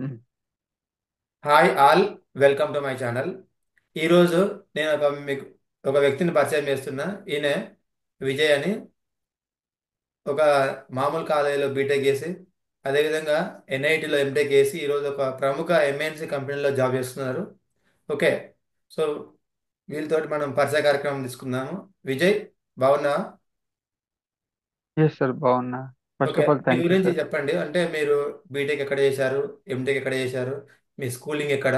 హ్మ్. Hi all, welcome to my channel. ఈరోజు నేను మీకు ఒక వ్యక్తిని పరిచయం చేస్తున్నా. ఈయన విజయ్ అని, ఒక మామూలు కాలేజీలో బీటెక్ చేసి, అదేవిధంగా ఎన్ఐటిలో ఎంటెక్ చేసి ఈరోజు ఒక ప్రముఖ ఎంఎన్సి కంపెనీలో జాబ్ చేస్తున్నారు. ఓకే. సో వీళ్ళతోటి మనం పరిచయ కార్యక్రమం తీసుకుందాము. విజయ్, బాగున్నా? ఎస్ సార్, బాగున్నా. First okay, of all me thank you గురించి సార్. చెప్పండి. అంటే మీరు బీటెక్ ఎక్కడ చేశారు, ఎంటెక్ ఎక్కడ చేశారు, మీ స్కూలింగ్ ఎక్కడ,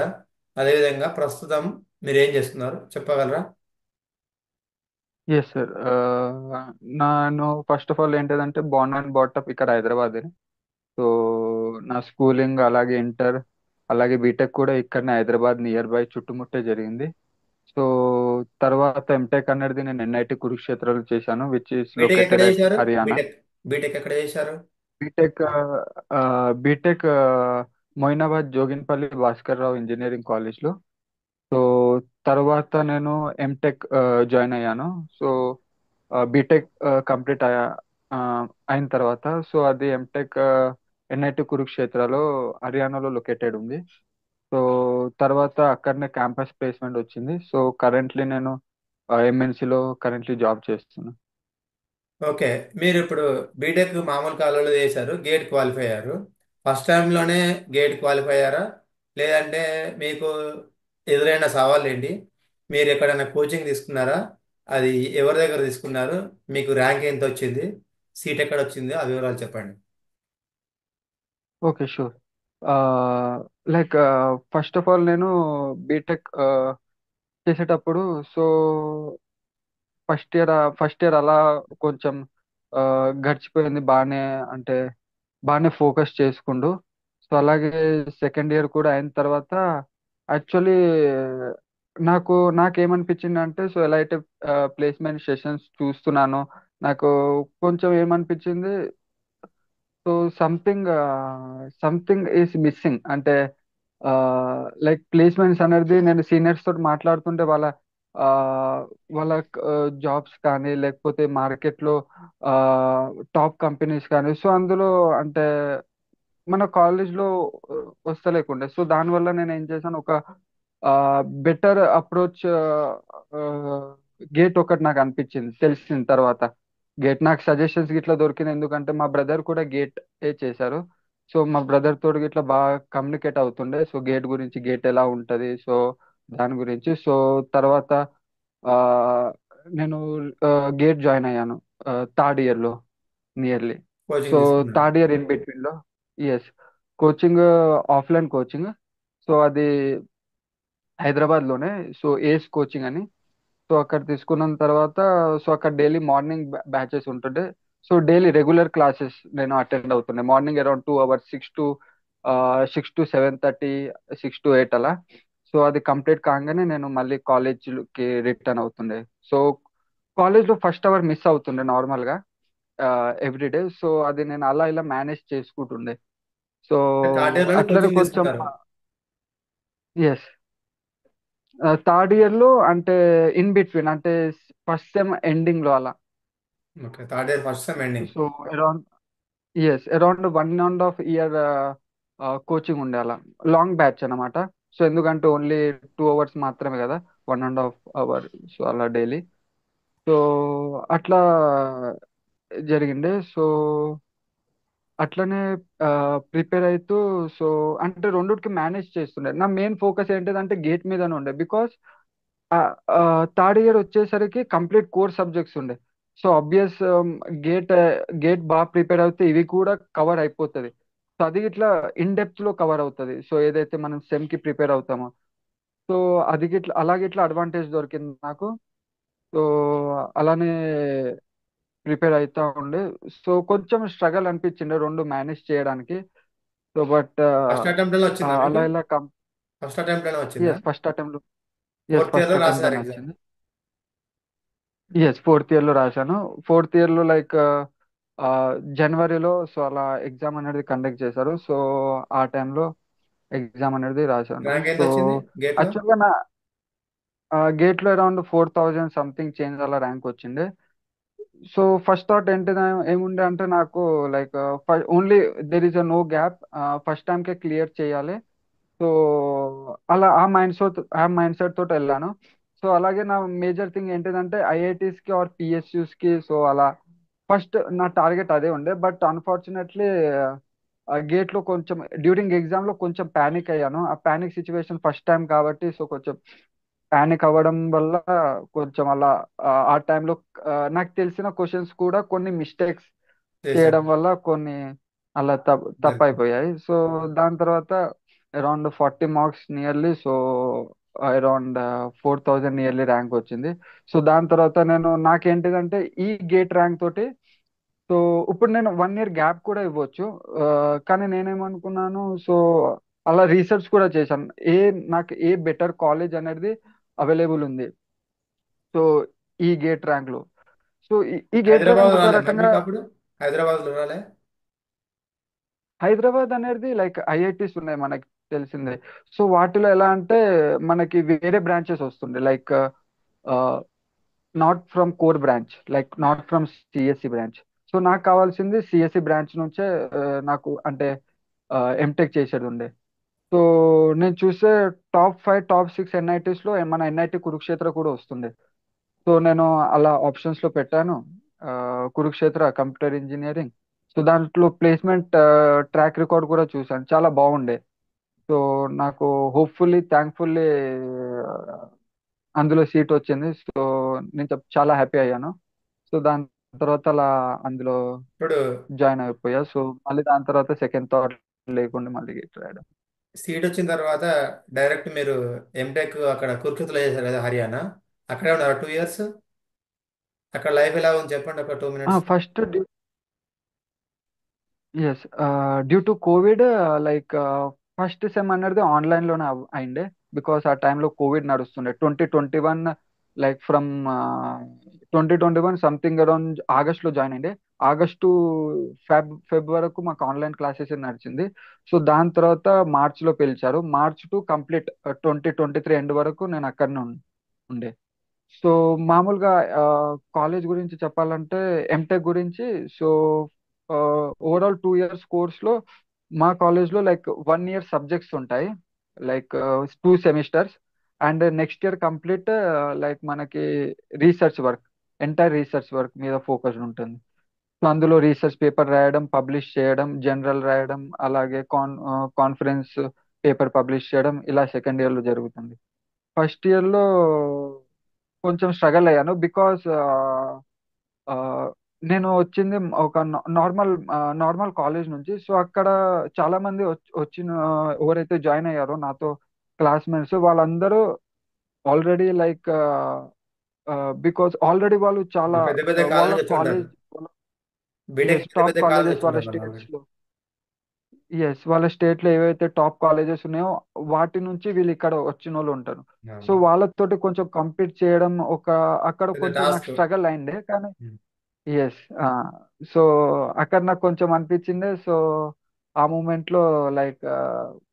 అదేవిధంగా ప్రస్తుతం మీరు ఏం చేస్తున్నారు చెప్పగలరా? Yes sir. నేను ఫస్ట్ ఆఫ్ ఆల్ ఏంటిదంటే బోర్న్ అండ్ బాటప్ ఇక్కడ హైదరాబాద్. సో నా స్కూలింగ్ అలాగే ఇంటర్ అలాగే బీటెక్ కూడా ఇక్కడనే హైదరాబాద్ నియర్ బై చుట్టుముట్టే జరిగింది. సో తర్వాత ఎంటెక్ అనేది నేను ఎన్ఐటి కురుక్షేత్రలో చేశాను, విచ్ ఈస్ బీటెక్ ఎక్కడ లొకేటెడ్ అట్ చేశారు? హర్యానా. బీటెక్ ఎక్కడ చేశారు? BTech BTech Moinabad Joginpally Bhaskar Rao engineering కాలేజ్లో. సో తర్వాత నేను ఎంటెక్ జాయిన్ అయ్యాను. సో బీటెక్ కంప్లీట్ ఆ, అయిన తర్వాత సో అది ఎంటెక్ ఎన్ఐటి కురుక్షేత్రలో హర్యానాలో లొకేటెడ్ ఉంది. సో తర్వాత అక్కడనే క్యాంపస్ ప్లేస్మెంట్ వచ్చింది. సో కరెంట్లీ నేను ఎంఎన్సిలో కరెంట్లీ జాబ్ చేస్తున్నాను. ఓకే, మీరు ఇప్పుడు బీటెక్ మామూలు కాలేజీలో చేశారు, గేట్ క్వాలిఫై అయ్యారు. ఫస్ట్ టైంలోనే గేట్ క్వాలిఫై అయ్యారా, లేదంటే మీకు ఎదురైన సవాళ్ళు ఏంటి? మీరు ఎక్కడైనా కోచింగ్ తీసుకున్నారా? అది ఎవరి దగ్గర తీసుకున్నారు? మీకు ర్యాంక్ ఎంత వచ్చింది? సీట్ ఎక్కడ వచ్చింది? ఆ వివరాలు చెప్పండి. Okay, sure. Like first of all నేను బీటెక్ చేసేటప్పుడు సో ఫస్ట్ ఇయర్ అలా కొంచెం ఆ, గడిచిపోయింది బాగానే. అంటే బాగానే ఫోకస్ చేసుకుంటూ. సో అలాగే సెకండ్ ఇయర్ కూడా అయిన తర్వాత యాక్చువల్లీ నాకేమనిపించింది అంటే సో ఎలా అయితే ప్లేస్మెంట్ సెషన్స్ చూస్తున్నానో నాకు కొంచెం ఏమనిపించింది. So something something is missing. అంటే లైక్ ప్లేస్మెంట్స్ అనేది నేను సీనియర్స్ తోటి మాట్లాడుతుంటే ఆ, వాళ్ళ జాబ్స్ కానీ లేకపోతే మార్కెట్లో టాప్ కంపెనీస్ కానీ సో అందులో అంటే మన కాలేజ్లో వస్తలేకుండే. సో దానివల్ల నేను ఏం చేశాను, ఒక బెటర్ అప్రోచ్ గేట్ ఒకటి నాకు అనిపించింది తెలిసిన తర్వాత. గేట్ నాకు సజెషన్స్ గిట్లా దొరికింది, ఎందుకంటే మా బ్రదర్ కూడా గేట్ ఏ చేశారు. సో మా బ్రదర్ తోటి గిట్లా బాగా కమ్యూనికేట్ అవుతుండే. సో గేట్ గురించి, గేట్ ఎలా ఉంటది, సో దాని గురించి. సో తర్వాత ఆ, నేను గేట్ జాయిన్ అయ్యాను థర్డ్ ఇయర్లో నియర్లీ. సో కోచింగ్ తీసుకున్నారు. థర్డ్ ఇయర్ ఇన్ బిట్వీన్ లో yes, coaching offline coaching. So అది హైదరాబాద్ లోనే. సో ఏస్ కోచింగ్ అని. సో అక్కడ తీసుకున్న తర్వాత సో అక్కడ డైలీ మార్నింగ్ బ్యాచెస్ ఉంటుండే. సో డైలీ రెగ్యులర్ క్లాసెస్ నేను అటెండ్ అవుతుండే. Morning around 2 hours, 6 to 7:30, 6 to 8 అలా. సో అది కంప్లీట్ కాగానే నేను మళ్ళీ కాలేజ్కి రిటర్న్ అవుతుండే. సో కాలేజ్లో ఫస్ట్ అవర్ మిస్ అవుతుండే నార్మల్గా ఎవ్రీడే. సో అది నేను అలా ఇలా మేనేజ్ చేసుకుంటుండే. సో థర్డ్ ఇయర్ లోనే అట్లనే కోచింగ్ కొంచెం తీసుకున్నారు. ఎస్, థర్డ్ ఇయర్ లో అంటే ఇన్ బిట్వీన్ అంటే ఫస్ట్ సెమ్ ఎండింగ్ లో అలా. Okay, third year first sem ending. So around around 1.5 year coaching ఉండే అలా. లాంగ్ బ్యాచ్ అన్నమాట. సో ఎందుకంటే ఓన్లీ 2 అవర్స్ మాత్రమే కదా, 1.5 hour. సో అలా డైలీ. సో అట్లా జరిగిండే. సో అట్లనే ప్రిపేర్ అవుతూ సో అంటే రెండుకి మేనేజ్ చేస్తుండే. నా మెయిన్ ఫోకస్ ఏంటిదంటే గేట్ మీదనే ఉండే. బికాస్ థర్డ్ ఇయర్ వచ్చేసరికి కంప్లీట్ కోర్ సబ్జెక్ట్స్ ఉండే. సో ఆబ్వియస్ గేట్ గేట్ బాగా ప్రిపేర్ అవుతే ఇవి కూడా కవర్ అయిపోతుంది. సో అది ఇట్లా ఇన్ డెప్త్ లో కవర్ అవుతుంది. సో ఏదైతే మనం సెమ్ కి ప్రిపేర్ అవుతామో సో అది గిట్లా అలాగే ఇట్లా అడ్వాంటేజ్ దొరికింది నాకు. సో అలానే ప్రిపేర్ అవుతా ఉండే. సో కొంచెం స్ట్రగల్ అనిపించిండే రెండు మేనేజ్ చేయడానికి. సో బట్ ఫస్ట్ అటెంప్ట్ లోనే వచ్చిందా మీకు? అలా ఇలా ఫస్ట్ అటెంప్ట్ లోనే వచ్చిందా? First attempt. Yes, fourth year first లో అటెంప్ట్ రాశారు లోనే ఎగ్జామ్? వచ్చింది. ఎస్, ఫోర్త్ ఇయర్ లో రాశాను. ఫోర్త్ ఇయర్ లో లైక్ జనవరిలో సో అలా ఎగ్జామ్ అనేది కండక్ట్ చేశారు. సో ఆ టైంలో ఎగ్జామ్ అనేది రాశాను. ర్యాంక్ ఎంత సో వచ్చింది గేట్ లో? యాక్చువల్గా నా గేట్ లో అరౌండ్ 4,000 సంథింగ్ చేంజ్ అలా ర్యాంక్ వచ్చిండే. సో ఫస్ట్ థాట్ ఏంటి ఏముండే అంటే నాకు like only there is a no gap, first టైంకే క్లియర్ చేయాలి. సో అలా ఆ మైండ్ సెట్ తోటి వెళ్ళాను. సో అలాగే నా మేజర్ థింగ్ ఏంటిదంటే ఐఐటీస్ కి ఆర్ పిఎస్యూస్ కి, సో అలా ఫస్ట్ నా టార్గెట్ అదే ఉండే. బట్ అన్ఫార్చునేట్లీ ఆ గేట్ లో కొంచెం డ్యూరింగ్ ఎగ్జామ్ లో కొంచెం పానిక్ అయ్యాను. ఆ పానిక్ సిచ్యువేషన్ ఫస్ట్ టైం కాబట్టి, సో కొంచెం పానిక్ అవ్వడం వల్ల కొంచెం అలా ఆ టైంలో నాకు తెలిసిన క్వశ్చన్స్ కూడా కొన్ని మిస్టేక్స్ చేయడం చేశాను. వల్ల కొన్ని అలా తప్పు జరిగింది. అయిపోయాయి. సో దాని తర్వాత around 40 marks nearly, so around 4000 nearly rank వచ్చింది. సో దాని తర్వాత నాకేంటిదంటే ఈ గేట్ ర్యాంక్ తోటి, సో ఇప్పుడు నేను 1 ఇయర్ గ్యాప్ కూడా ఇవ్వచ్చు. ఆ, కానీ నేనేమనుకున్నాను, సో అలా రీసెర్చ్ కూడా చేశాను. నాకు ఏ బెటర్ కాలేజ్ అనేది అవైలబుల్ ఉంది, సో ఈ గేట్ ర్యాంక్ లో. సో ఈ గేట్ ర్యాంక్ హైదరాబాద్ ఒక రాలే మరి రకంగా మీకు అప్పుడు? హైదరాబాద్లో రాలే? హైదరాబాద్ అనేది లైక్ ఐఐటీస్ ఉన్నాయి మనకి తెలిసిందే. సో వాటిలో ఎలా అంటే మనకి వేరే బ్రాంచెస్ వస్తుండే, like not from core branch, like not from CSC branch. So నాకు కావాల్సింది సిఎస్సి బ్రాంచ్ నుంచే నాకు అంటే ఎంటెక్ చేసేది ఉండే. సో నేను చూసే టాప్ 5 టాప్ 6 ఎన్ఐటీస్ లో మన ఎన్ఐటి కురుక్షేత్ర కూడా వస్తుంది. సో నేను అలా ఆప్షన్స్ లో పెట్టాను ఆ, కురుక్షేత్ర కంప్యూటర్ ఇంజనీరింగ్. సో దాంట్లో ప్లేస్మెంట్ ట్రాక్ రికార్డ్ కూడా చూసాను, చాలా బాగుండే. సో నాకు హోప్ఫుల్లీ థ్యాంక్ఫుల్లీ అందులో సీట్ వచ్చింది. సో నేను చాలా హ్యాపీ అయ్యాను. సో దాని తర్వాత అలా అందులో ఇప్పుడు జాయిన్ అయిపోయా. సో మళ్ళీ దాని తర్వాత సెకండ్ థాట్ లేకుండా మళ్ళీ గెట్ రాయడం. సీట్ వచ్చిన తర్వాత డైరెక్ట్ మీరు ఎంటెక్ అక్కడ కురుక్షేత్రలో చేశారు కదా, హర్యానా. అక్కడే ఉన్నారు 2 ఇయర్స్. అక్కడ లైఫ్ ఎలా ఉంది చెప్పండి, ఒక 2 minutes. First yes, due to covid, like first sem అనేది ఆన్లైన్ లోనే అయిండే. బికాస్ ఆ టైంలో కోవిడ్ నడుస్తుండే 2021, like from 2021 something around August లో జాయిన్ అయిండే. ఆగస్ట్ ఫెబ్ వరకు మాకు ఆన్లైన్ క్లాసెస్ నడిచింది. సో దాని తర్వాత మార్చ్ లో పిలిచారు. మార్చ్ టు కంప్లీట్ 2023 ఎండ్ వరకు నేను అక్కడనే ఉండే. సో మామూలుగా కాలేజ్ గురించి చెప్పాలంటే ఎంటెక్ గురించి, సో ఓవరాల్ 2 ఇయర్స్ కోర్స్ లో మా కాలేజ్ లో లైక్ 1 ఇయర్ సబ్జెక్ట్స్ ఉంటాయి, like 2 semesters. And next year complete like మనకి research work, entire research work మీద ఫోకస్ ఉంటుంది. సో అందులో రీసెర్చ్ పేపర్ రాయడం, పబ్లిష్ చేయడం, జనరల్ రాయడం, అలాగే కాన్ఫరెన్స్ పేపర్ పబ్లిష్ చేయడం, ఇలా సెకండ్ ఇయర్ లో జరుగుతుంది. ఫస్ట్ ఇయర్ లో కొంచెం స్ట్రగల్ అయ్యాను. బికాస్ నేను వచ్చింది ఒక నార్మల్ కాలేజ్ నుంచి. సో అక్కడ చాలా మంది వచ్చిన ఎవరైతే జాయిన్ అయ్యారో నాతో క్లాస్మేట్స్ వాళ్ళందరూ ఆల్రెడీ లైక్ బికాస్ ఆల్రెడీ వాళ్ళు చాలా పెద్ద పెద్ద కాలేజ్ వాళ్ళ నుంచి వచ్చి ఉంటారు. కాలేజ్, బీటెక్ ఎస్ పెద్ద టాప్ పెద్ద కాలేజ్ కాలేజెస్ వచ్చి వాళ్ళ ఉంటారు వాళ్ళు స్టేట్స్ ఆల్రెడీ. లో. ఎస్, వాళ్ళ స్టేట్ లో ఏవైతే టాప్ కాలేజెస్ ఉన్నాయో వాటి నుంచి వీళ్ళు ఇక్కడ వచ్చిన వాళ్ళు ఉంటారు. సో అవును. వాళ్ళతోటి కొంచెం కంపీట్ చేయడం అక్కడ పెద్ద కొంచెం నాకు టాస్క్. స్ట్రగల్ అయిండే. కానీ ఎస్, సో అక్కడ నాకు కొంచెం అనిపించింది. సో ఆ మూమెంట్ లో లైక్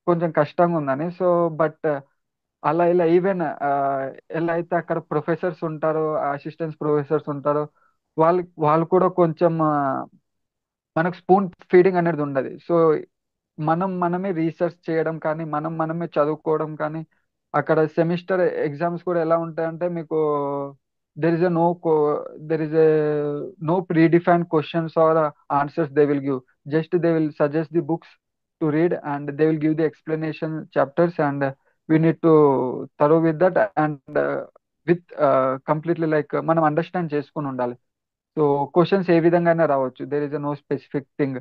కొంచెం కష్టంగా ఉందని. సో బట్ అలా ఇలా ఈవెన్ ఎలా అయితే అక్కడ ప్రొఫెసర్స్ ఉంటారో, అసిస్టెంట్ ప్రొఫెసర్స్ ఉంటారో, వాళ్ళు కూడా కొంచెం మనకు స్పూన్ ఫీడింగ్ అనేది ఉండదు. సో మనమే రీసెర్చ్ చేయడం కానీ, మనమే చదువుకోవడం కానీ, అక్కడ సెమిస్టర్ ఎగ్జామ్స్ కూడా ఎలా ఉంటాయంటే మీకు there is a no there is a no predefined questions or answers they will give. Just they will suggest the books to read and they will give the explanation chapters and we need to thorough with that and with completely like మనం understand చేసుకుని ఉండాలి. So questions ఏ విధంగానే రావచ్చు, there is no specific thing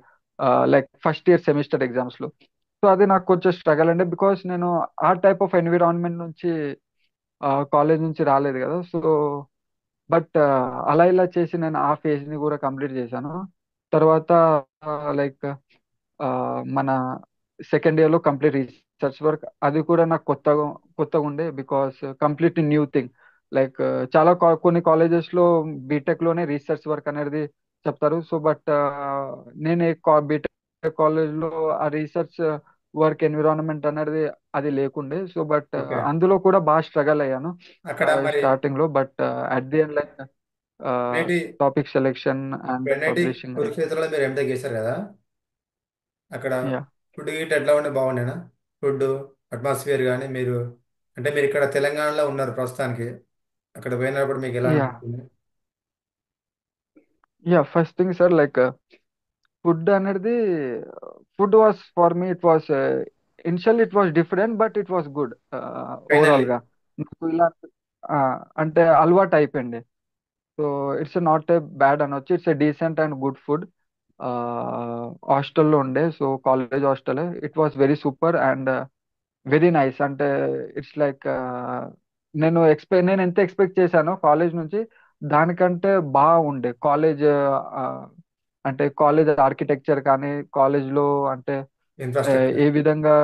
like first year semester exams లో. So అది నాకు కొంచెం స్ట్రగల్ అండి, బికాస్ నేను ఆ టైప్ ఆఫ్ ఎన్విరాన్మెంట్ నుంచి కాలేజ్ నుంచి రాలేదు కదా. సో బట్ అలా ఇలా చేసి నేను ఆ ఫేజ్ ని కూడా కంప్లీట్ చేశాను. తర్వాత లైక్ మన సెకండ్ ఇయర్ లో కంప్లీట్ రీసెర్చ్ వర్క్, అది కూడా నాకు కొత్తగా ఉండే. Because complete new thing. Like చాలా కొన్ని కాలేజెస్ లో బీటెక్ లోనే రీసెర్చ్ వర్క్ అనేది చెప్తారు. సో బట్ నేను బీటెక్ కాలేజ్ లో ఆ రీసెర్చ్ వర్క్ ఎన్విరాన్మెంట్ అనేది అది లేకుండే. So but okay. అందులో కూడా బాగా స్ట్రగల్ అయ్యాను అక్కడ మరి స్టార్టింగ్ లో. బట్ అట్ ది ఎండ్ నేటి టాపిక్ సెలెక్షన్ అండ్ ఇప్పుడన్నిటి పబ్లిషింగ్ అయితే. కురుక్షేత్రంలో మీరు ఎంటెక్ చేశారు కదా, అక్కడ యా ఫుడ్ గిట్ ఎట్లా ఉండే బాగుండేనా? ఫుడ్ అట్మాస్ఫియర్ కానీ మీరు, అంటే మీరు ఇక్కడ తెలంగాణలో ఉన్నారు ప్రస్తుతానికి, అక్కడ పోయినప్పుడు మీకు ఎలా యా అనిపించింది? Yeah first thing sir like food అనేది food was for me it was initial it was different but it was good overall finally. గా. నాకు ఇలా ఆ, అంటే అలవాటు అయిపోయింది. So it's not a bad అనొచ్చు, it's a decent and good food. హాస్టల్లో ఉండే, so college hostel, it was very super and very nice. అంటే ఇట్స్ లైక్ నేను ఎంత ఎక్స్పెక్ట్ చేశానో కాలేజ్ నుంచి దానికంటే బాగుండే కాలేజ్. అంటే కాలేజ్ ఆర్కిటెక్చర్ కానీ కాలేజ్లో అంటే ఆ, ఇన్ఫ్రాస్ట్రక్చర్. ఏ విధంగా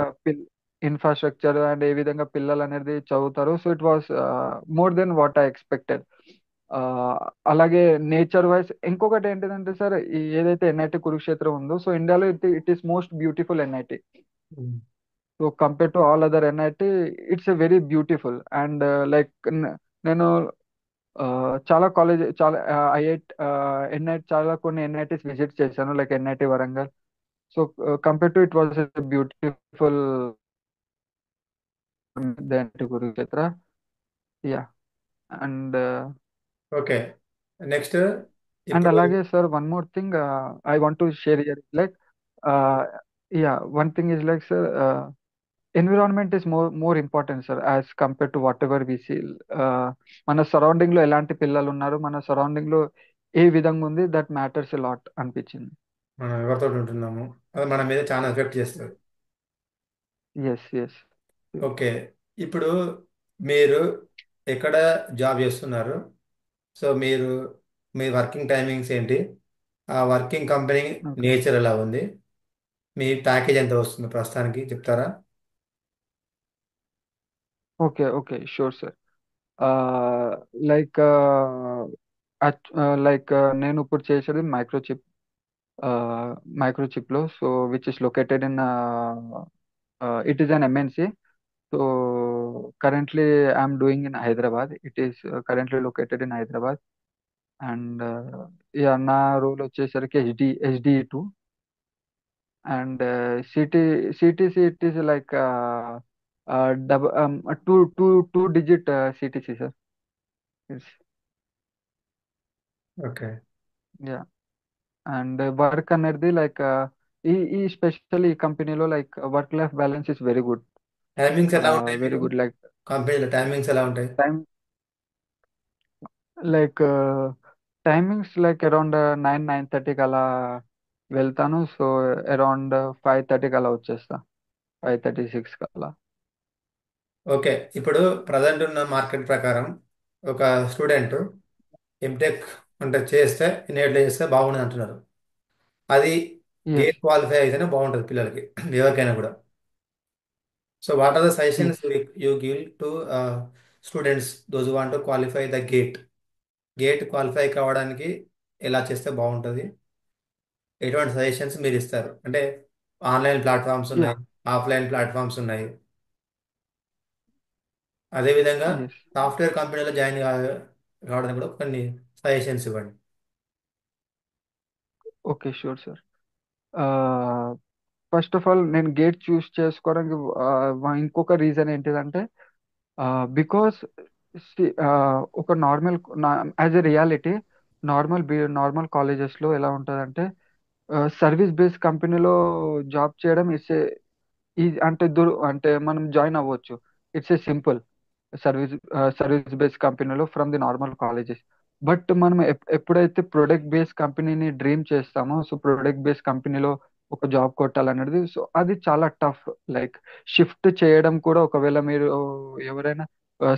ఇన్ఫ్రాస్ట్రక్చర్ అండ్ ఏ విధంగా పిల్లలు అనేది చదువుతారు, so it was more than what I expected. అలాగే నేచర్ వైజ్ ఇంకొకటి ఏంటిదంటే సార్, ఈ ఏదైతే ఎన్ఐటి కురుక్షేత్రం ఉందో, సో ఇండియాలో it is most beautiful NIT. So compare to all other NIT, it's a very beautiful and like నేను చాలా కాలేజ్ చాలా ఐఐటి ఎన్ఐటి చాలా కొన్ని ఎన్ఐటీస్ విజిట్ చేశాను, like NIT Warangal. So compare to it was beautiful NIT Kurukshetra. Yeah and okay. Next. And ఇప్పుడు అలాగే sir one more thing I want to share here like yeah one thing is like sir environment is more important sir as compare to whatever we see. మన surrounding లో ఎలాంటి పిల్లలు ఉన్నారు, మన surrounding లో ఏ విధంగా ఉంది, దట్ మ్యాటర్స్ ఎ లాట్ అనిపించింది. మనం ఎవరితో ఉంటున్నాము అది మన మీద చాలా ఎఫెక్ట్ చేస్తుంది. Yes yes. ఓకే. ఇప్పుడు మీరు ఎక్కడ జాబ్ చేస్తున్నారు? సో మీరు మీ వర్కింగ్ టైమింగ్స్ ఏంటి? ఆ వర్కింగ్ కంపెనీ ఓకే నేచర్ ఎలా ఉంది? మీ ప్యాకేజ్ ఎంత వస్తుంది ప్రస్తుతానికి చెప్తారా? Okay okay sure sir. Like like నేను ఇప్పుడు చేసేది మైక్రోచిప్ లో, so which is located in it is an MNC. So currently I'm doing in Hyderabad. It is currently located in Hyderabad. And yeah, నా role వచ్చేసరికి HD two. And CTC it is like dub two digit CTC sir. Okay. Yeah and work అనేది like ఈ special ఈ కంపెనీలో like work life balance is very good. Timings ఎలా ఉంటాయి very మీకు? Good like కంపెనీలో టైమింగ్స్ ఎలా ఉంటాయి? Time like timings like around 9:30కి అలా వెళ్తాను, సో అరౌండ్ 5:30కి అలా వచ్చేస్తా, 5:36 అలా. ఓకే. ఇప్పుడు ప్రజెంట్ ఉన్న మార్కెట్ ప్రకారం ఒక స్టూడెంట్ ఎంటెక్ అంటే చేస్తే ఇన్నేళ్ళు చేస్తే బాగుండదు అంటున్నారు. అది ఎస్ గేట్ క్వాలిఫై అయితేనే బాగుంటుంది పిల్లలకి, ఎవరికైనా కూడా. So what are the suggestions yes. You give to students those want to qualify the GATE? GATE qualify కావడానికి ఎలా చేస్తే బాగుంటుంది? ఎటువంటి సజెషన్స్ మీరు ఇస్తారు? అంటే ఆన్లైన్ ప్లాట్ఫామ్స్ యా ఉన్నాయి, ఆఫ్లైన్ ప్లాట్ఫామ్స్ ఉన్నాయి. అదేవిధంగా ఎస్. సాఫ్ట్వేర్ కంపెనీలో కావడానికి కూడా కొన్ని సజెషన్స్ ఇవ్వండి. Okay sure sir. First of all నేను గేట్ చూస్ చేసుకోవడానికి ఇంకొక రీజన్ ఏంటిదంటే బికాస్ ఒక normal as a reality normal కాలేజెస్లో ఎలా ఉంటుందంటే సర్వీస్ బేస్డ్ కంపెనీలో జాబ్ చేయడం ఇట్స్ ఈ అంటే మనం జాయిన్ అవ్వచ్చు. It's a simple service service based కంపెనీలో from the normal colleges. But మనం ఎప్పుడైతే ప్రొడక్ట్ బేస్డ్ కంపెనీని డ్రీమ్ చేస్తామో, సో ప్రొడక్ట్ బేస్డ్ కంపెనీలో ఒక జాబ్ కొట్టాలనేది, సో అది చాలా టఫ్. లైక్ షిఫ్ట్ చేయడం కూడా ఒకవేళ మీరు ఎవరైనా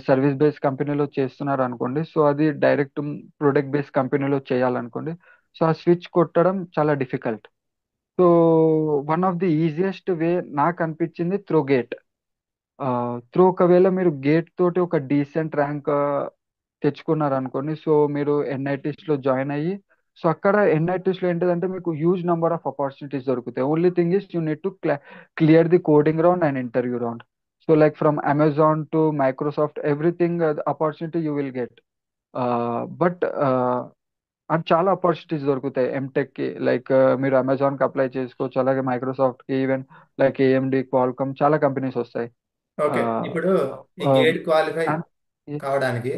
సర్వీస్ బేస్డ్ కంపెనీలో చేస్తున్నారు అనుకోండి, సో అది డైరెక్ట్ ప్రొడక్ట్ బేస్డ్ కంపెనీలో చేయాలనుకోండి, సో ఆ స్విచ్ కొట్టడం చాలా difficult. So one of the easiest way నాకు అనిపించింది త్రూ గేట్. త్రూ ఒకవేళ మీరు గేట్ తోటి ఒక డీసెంట్ ర్యాంక్ తెచ్చుకున్నారు అనుకోండి, సో మీరు ఎన్ఐటీస్ లో జాయిన్ అయ్యి, సో అక్కడ ఎన్ఐటీస్ లో ఏంటిదంటే మీకు హ్యూజ్ నెంబర్ ఆఫ్ ఆపర్చునిటీస్ దొరుకుతాయి. Only thing is you need to clear the coding round and interview round. So like from Amazon to Microsoft everything opportunity you will get. But and చాలా opportunities దొరుకుతాయి MTech కి. Like మీరు Amazon కి apply చేసుకోవచ్చు, అలాగే Microsoft కి, even like AMD, Qualcomm, చాలా companies వస్తాయి. ఓకే, ఇప్పుడు ఈ గేట్ క్వాలిఫై కావడానికి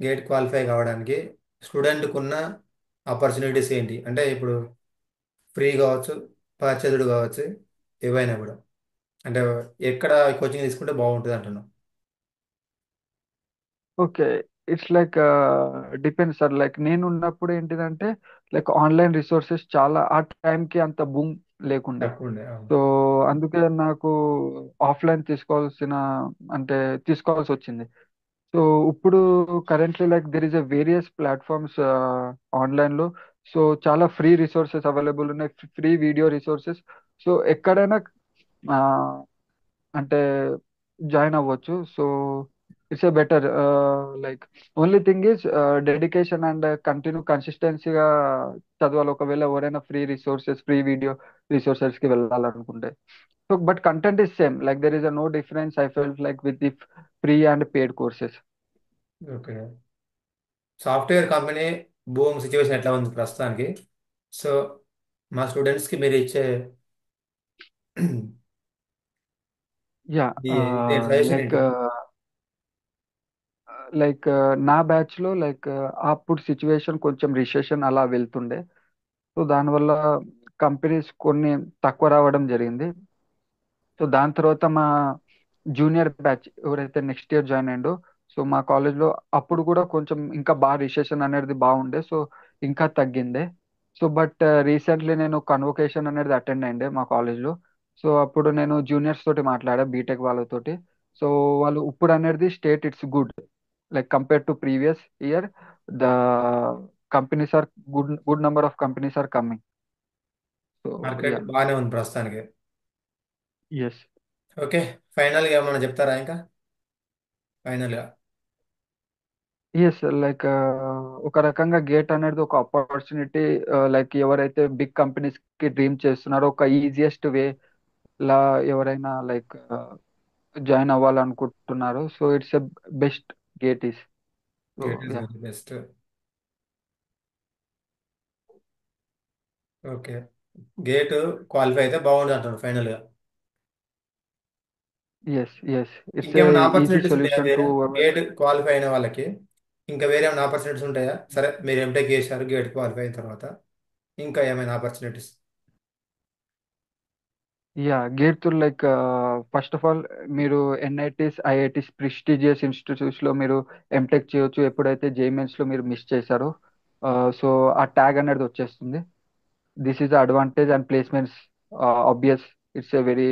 గేట్ క్వాలిఫై కావడానికి స్టూడెంట్కి ఉన్న ఆపర్చునిటీస్ ఏంటి? అంటే ఇప్పుడు ఫ్రీ కావచ్చు, పర్చేదుడు కావచ్చు, ఏవైనా కూడా. అంటే ఎక్కడ కోచింగ్ తీసుకుంటే బాగుంటుంది అంటున్నాం. Okay, it's like depends sir. Like నేను ఉన్నప్పుడు ఏంటిదంటే లైక్ ఆన్లైన్ రిసోర్సెస్ చాలా ఆ టైంకి అంత బూమ్ లేకుండే. తక్కువ ఉండే, అవును. సో అందుకే నాకు ఆఫ్లైన్ అంటే తీసుకోవాల్సి వచ్చింది. సో ఇప్పుడు currently like there is a various platforms online లో. సో చాలా ఫ్రీ రిసోర్సెస్ అవైలబుల్ ఉన్నాయి, ఫ్రీ వీడియో రిసోర్సెస్. సో ఎక్కడైనా ఆ, అంటే జాయిన్ అవ్వచ్చు. So it's a better. Like only thing is dedication and continue కన్సిస్టెన్సీగా చదవాలి, ఒకవేళ ఎవరైనా ఫ్రీ వీడియో రిసోర్సెస్ కి వెళ్ళాలనుకుంటే. So but content is same, like there is a no difference I felt like with the free and paid courses. Okay, software company భూమి situation ఎట్లా ఉంది ప్రస్తుతానికి? సో మా స్టూడెంట్స్కి మీరు ఇచ్చే యా, దేని సజెషన్ లైక్ ఏంటి? నా బ్యాచ్ లో లైక్ అప్పుడు సిచ్యువేషన్ కొంచెం రిసెషన్ అలా వెళ్తుండే. సో దానివల్ల కంపెనీస్ కొన్ని తక్కువ రావడం జరిగింది. సో దాని తర్వాత మా జూనియర్ బ్యాచ్ ఎవరైతే నెక్స్ట్ ఇయర్ జాయిన్ అయ్యిండో, సో మా కాలేజ్ లో అప్పుడు కూడా కొంచెం ఇంకా బాగా రిసెషన్ అనేది బాగుండే, సో ఇంకా తగ్గిందే. సో బట్ రీసెంట్లీ నేను కన్వొకేషన్ అనేది అటెండ్ అయ్యిండే మా కాలేజ్ లో. సో అప్పుడు నేను జూనియర్స్ తోటి మాట్లాడా, బీటెక్ వాళ్ళతోటి. సో వాళ్ళు ఇప్పుడు అనేది state it's good, like compare to previous year. The companies are good number of companies are coming. So market yeah. బాగానే ఉంది ప్రస్తుతానికి. ఎస్. ఓకే, ఫైనల్గా ఏమన్నా చెప్తారా ఇంకా? ఫైనల్గా. ఎస్, లైక్ ఒక రకంగా గేట్ అనేది ఒక ఆపర్చునిటీ. లైక్ ఎవరైతే బిగ్ కంపెనీస్ కి డ్రీమ్ చేస్తున్నారో, ఒక ఈజియెస్ట్ వే లా ఎవరైనా లైక్ జాయిన్ అవ్వాలనుకుంటున్నారు, so it's a best GATE is. So GATE is yeah. Very best. Okay, GATE qualify అయితే బాగుంది అంటారు ఫైనల్గా. ఎస్, ఎస్, ఇట్స్ ఏ ఇంకేమైనా ఈజీ ఆపర్చునిటీస్ ఉంటాయా సొల్యూషన్ టు వేరే? అవర్. గేట్ క్వాలిఫై అయిన వాళ్ళకి ఇంకా వేరే ఏమైనా ఆపర్చునిటీస్ ఉంటాయా? సరే, మీరు ఎంటెక్ చేశారు గేట్ క్వాలిఫై అయిన తర్వాత, ఇంకా ఏమైనా opportunities? Yeah, gate to like first of all మీరు ఎన్ఐటీస్, ఐఐటీస్, ప్రెస్టీజియస్ ఇన్స్టిట్యూట్స్ లో మీరు ఎంటెక్ చేయొచ్చు. ఎప్పుడైతే జేమెన్స్ లో మీరు మిస్ చేశారో, సో ఆ ట్యాగ్ అనేది వచ్చేస్తుంది. This is the advantage, and placements obvious. It's a very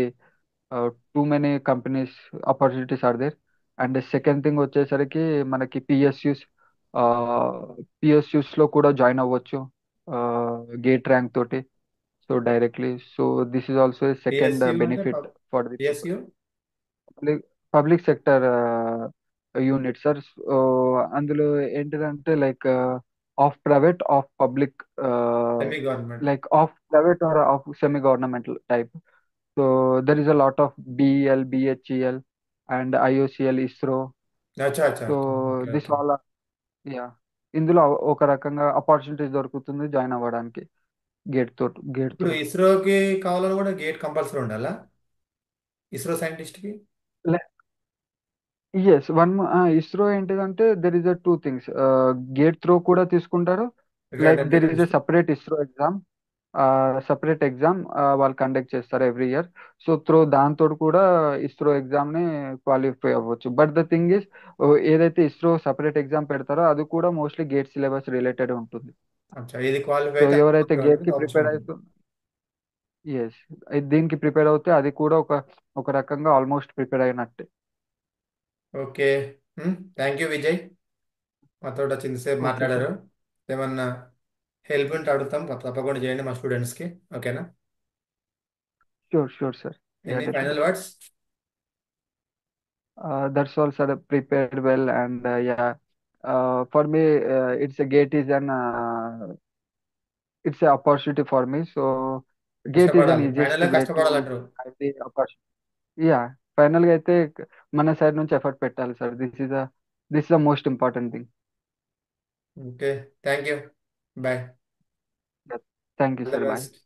too many companies opportunities are there. And the second thing వచ్చేసరికి మనకి పిఎస్యూస్ లో కూడా జాయిన్ అవ్వచ్చు గేట్ ర్యాంక్ తోటి. So directly, so this is also second PSU అంటే benefit for the people. PSU public sector unit sir. So అందులో ఏంటిదంటే like of private, of public, semi government. like of private or of semi-governmental type. So there is a lot of BEL, BHEL, and IOCL, ISRO. అచ్చా అచ్చా, so okay this okay. All, yeah, ఇందులో ఒక రకంగా opportunities దొరుకుతుంది join అవ్వడానికి gate ఇప్పుడు through. ఇస్రోకి కావాలని కూడా గేట్ కంపల్సరీ ఉండాలా? ఇస్రో సైంటిస్ట్కి ఎస్, ఇస్రో ఏంటిదంటే there is a two things. Gate through కూడా తీసుకుంటారు. Like regarded there is a test. Separate ISRO exam. Separate exam వాళ్ళు కండక్ట్ చేస్తారు ఎవ్రీ ఇయర్. సో దాంతో కూడా ఇస్రో ఎగ్జామ్ ని క్వాలిఫై అవ్వచ్చు. బట్ ద థింగ్ ఇస్, ఏదైతే ఇస్రో సపరేట్ ఎగ్జామ్ పెడతారో అది కూడా మోస్ట్లీ గేట్ సిలబస్ రిలేటెడ్ ఉంటుంది. అచ్చా, ఇది క్వాలిఫై సో అయితే ఎవరైతే గేట్ కి ప్రిపేర్ ఆపర్చునిటీ. అవుతుంది, ఎస్, దీనికి ప్రిపేర్ అవుతే అది కూడా ఒక రకంగా ఆల్మోస్ట్ ప్రిపేర్ అయినట్టే. ఓకే, థ్యాంక్ యూ విజయ్, మాతో చింతసేపు ఓకే సార్. మాట్లాడారు. ఏమన్నా హెల్ప్ ఉంటే అడుగుతాం, తప్పకుండా చేయండి మా స్టూడెంట్స్కి. ఓకేనా? Sure, sure sir. Yeah, any final definitely. Words? That's all, sir. Prepared well, and yeah, for me, it's an opportunity for me. So, gate is an కష్టపడాలి, easiest ఫైనల్లో way to కష్టపడాలంటారు. have the opportunity. Yeah, final గా అయితే మన side నుంచి effort పెట్టాలి sir. This is the most important thing. Okay. Thank you. Bye. Thank you all the sir, bye. Best.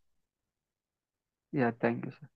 Yeah, thank you sir.